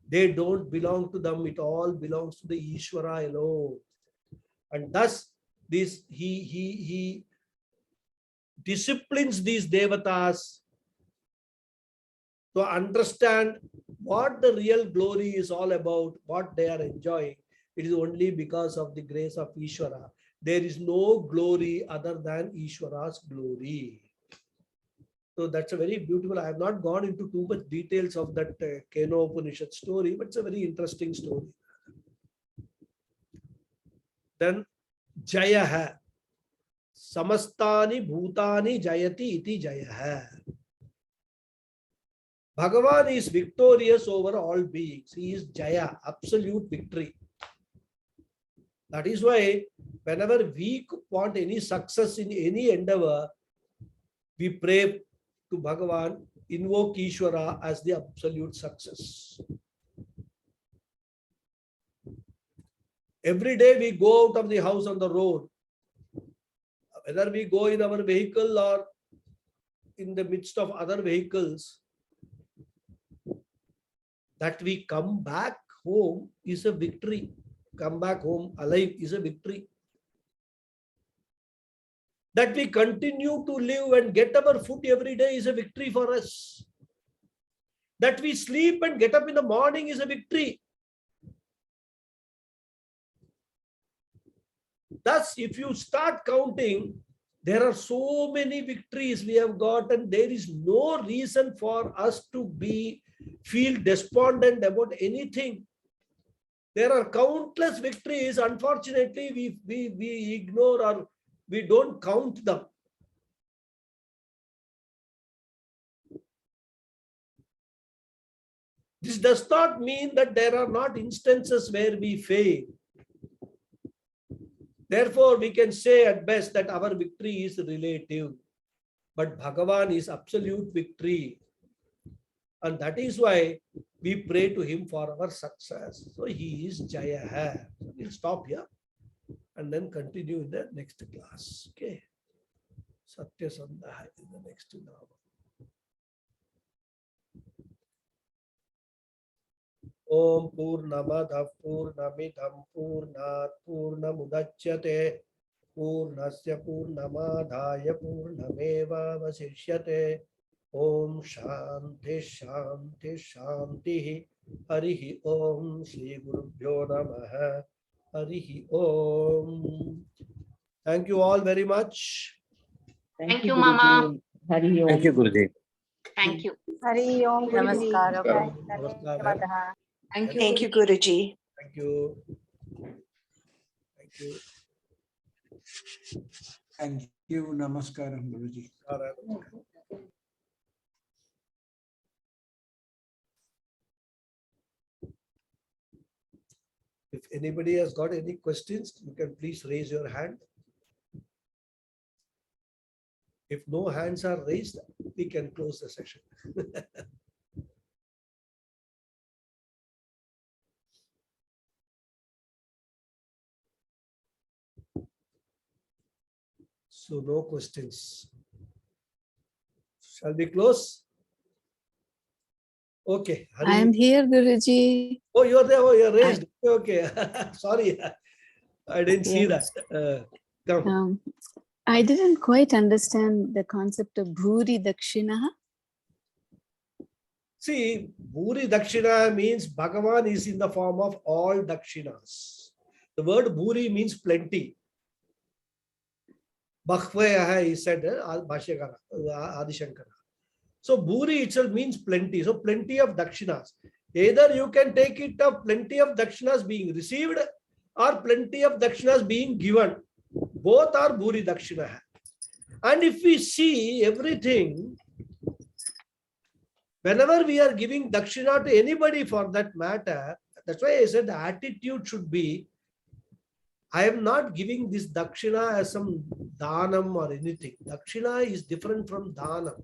they don't belong to them. It all belongs to the Ishvara alone. And thus, he disciplines these Devatas to understand what the real glory is all about, what they are enjoying. It is only because of the grace of Ishvara. There is no glory other than Ishvara's glory. So that's a very beautiful. I have not gone into too much details of that Keno Upanishad story, but it's a very interesting story. Then Jayaha. Samastani Bhutani Jayati iti Jayaha. Bhagavan is victorious over all beings. He is Jaya, absolute victory. That is why whenever we want any success in any endeavor, we pray to Bhagavan, invoke Ishvara as the absolute success. Every day we go out of the house on the road, whether we go in our vehicle or in the midst of other vehicles, that we come back home is a victory. Come back home alive is a victory. That we continue to live and get our food every day is a victory for us. That we sleep and get up in the morning is a victory. Thus, if you start counting, there are so many victories we have got, and there is no reason for us to feel despondent about anything. There are countless victories. Unfortunately, we ignore or we don't count them. This does not mean that there are not instances where we fail. Therefore, we can say at best that our victory is relative. But Bhagavan is absolute victory. And that is why we pray to him for our success. So he is Jaya. So we'll stop here and then continue in the next class. Okay. Satya Sandha is the next now. Om Purnamadav Purnamidam Purnat Purnamudachyate Purnasya Purnamadhaya Purnameva Vasishyate. Om Shanti Shanti Shanti Harihi Om Shri Gurubhyo Namaha Harihi Om. Thank you all very much. Thank you, Guruji. Mama. Hari Om. Thank you, Guruji. Thank you. Hari Om Guruji. Namaskaram. Namaskaram. Thank you. Thank you, Guruji. Thank you. Thank you. Thank you. Namaskaram, Guruji. If anybody has got any questions, you can please raise your hand. If no hands are raised, we can close the session. So no questions. Shall we close? Okay. Hari. I am here, Guruji. Oh, you're there. Oh, you're raised. Okay. Sorry. I didn't see that. Come. I didn't quite understand the concept of Bhuri Dakshina. See, Bhuri Dakshina means Bhagavan is in the form of all Dakshinas. The word Bhuri means plenty. Bhakvayaha is said, Bhashyakara, Adishankara. So Bhuri itself means plenty. So plenty of Dakshinas. Either you can take it of plenty of Dakshinas being received or plenty of Dakshinas being given. Both are Bhuri Dakshina. And if we see everything, whenever we are giving Dakshina to anybody for that matter, that's why I said the attitude should be, I am not giving this Dakshina as some Dhanam or anything. Dakshina is different from Dhanam.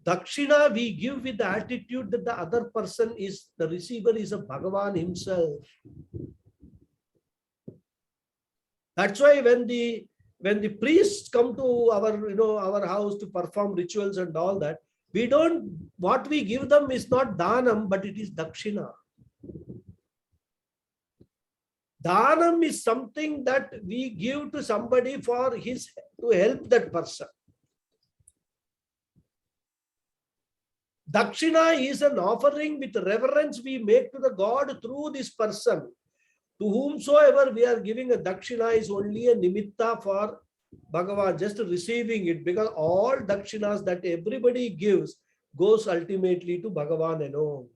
Dakshina we give with the attitude that the other person is, the receiver is a Bhagavan himself. That's why when the priests come to our house to perform rituals and all that, what we give them is not Dhanam, but it is Dakshina. Dhanam is something that we give to somebody to help that person. Dakshina is an offering with reverence we make to the God through this person. To whomsoever we are giving a Dakshina is only a nimitta for Bhagavan, just receiving it, because all Dakshinas that everybody gives goes ultimately to Bhagavan alone.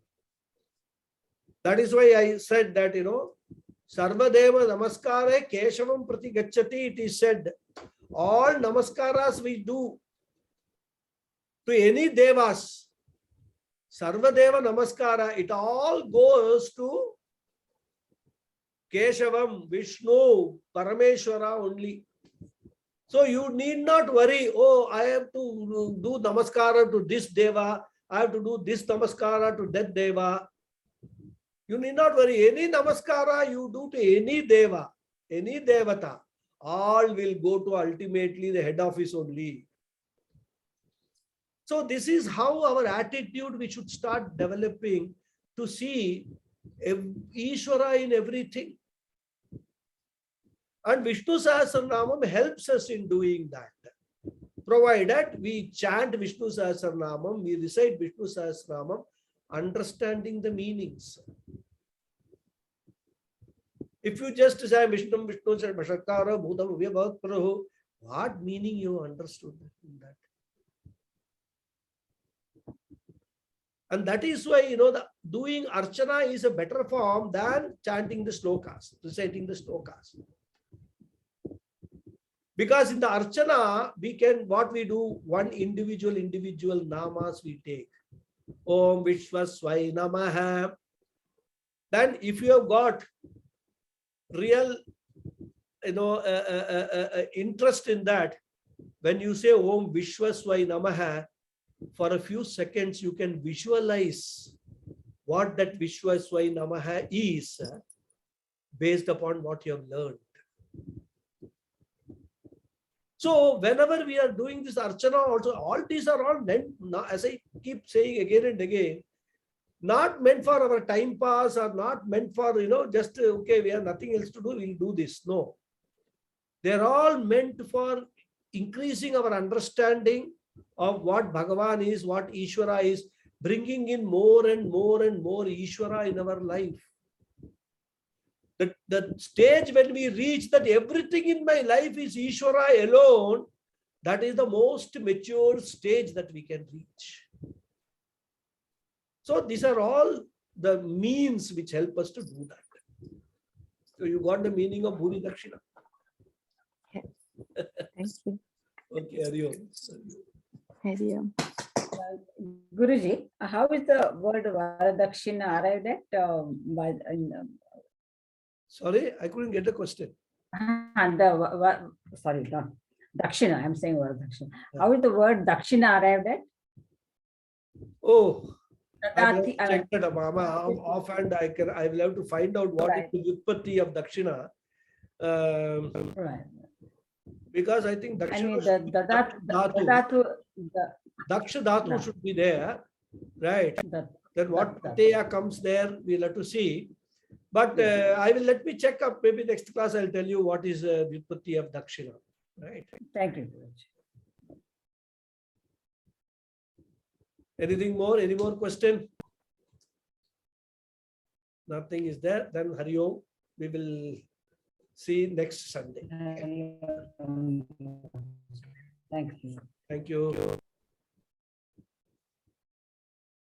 That is why I said that, Sarvadeva Namaskare Keshavam Prati Gacchati, it is said, all Namaskaras we do to any Devas, Sarvadeva Namaskara, it all goes to Keshavam, Vishnu, Parameshwara only. So you need not worry, oh, I have to do Namaskara to this Deva, I have to do this Namaskara to that Deva. You need not worry. Any Namaskara you do to any Deva, any Devata, all will go to ultimately the head office only. So this is how our attitude we should start developing to see Ishvara in everything. And Vishnu Sahasranamam helps us in doing that. Provided we chant Vishnu Sahasranamam, we recite Vishnu Sahasranamam, understanding the meanings. If you just say Vishnu, Vishnu, Shakara, Bhudam, Vyabhat, Prahu, what meaning you understood in that? And that is why, the doing Archana is a better form than chanting the slokas, reciting the slokas. Because in the Archana, what we do, one individual namas we take. Om Vishwasvai Namaha. Then if you have got real, interest in that, when you say Om Vishwasvai Namaha, for a few seconds you can visualize what that Vishwasvai Namaha is based upon what you have learned. So whenever we are doing this Archana also, all these are all meant, as I keep saying again and again, not meant for our time pass or not meant for, just, okay, we have nothing else to do, we'll do this. No. They're all meant for increasing our understanding of what Bhagavan is, what Ishvara is, bringing in more and more and more Ishvara in our life. The stage when we reach that everything in my life is Ishvara alone, that is the most mature stage that we can reach. So these are all the means which help us to do that. So you got the meaning of Bhuri Dakshina? Thank you. Okay, Hari Om. Hari Om. Guruji, how is the word Varadakshina arrived at? Sorry, I couldn't get the question. Sorry, not Dakshina. I'm saying Varadakshina. How is the word Dakshina arrived at? Oh, I will Dadati, check that up. Offhand, I will have to find out what Right. is the Utpatti of Dakshina. Right. Because I think I mean, Dakshina Daksha Dhatu Yeah. should be there, right? Then what Pateya comes there, we'll have to see. But let me check up. Maybe next class I'll tell you what is the Utpatti of Dakshina, right? Thank you, Guruji. Anything more? Any more question? Nothing is there. Then Hari Om. We will see next Sunday. Thank you. Thank you.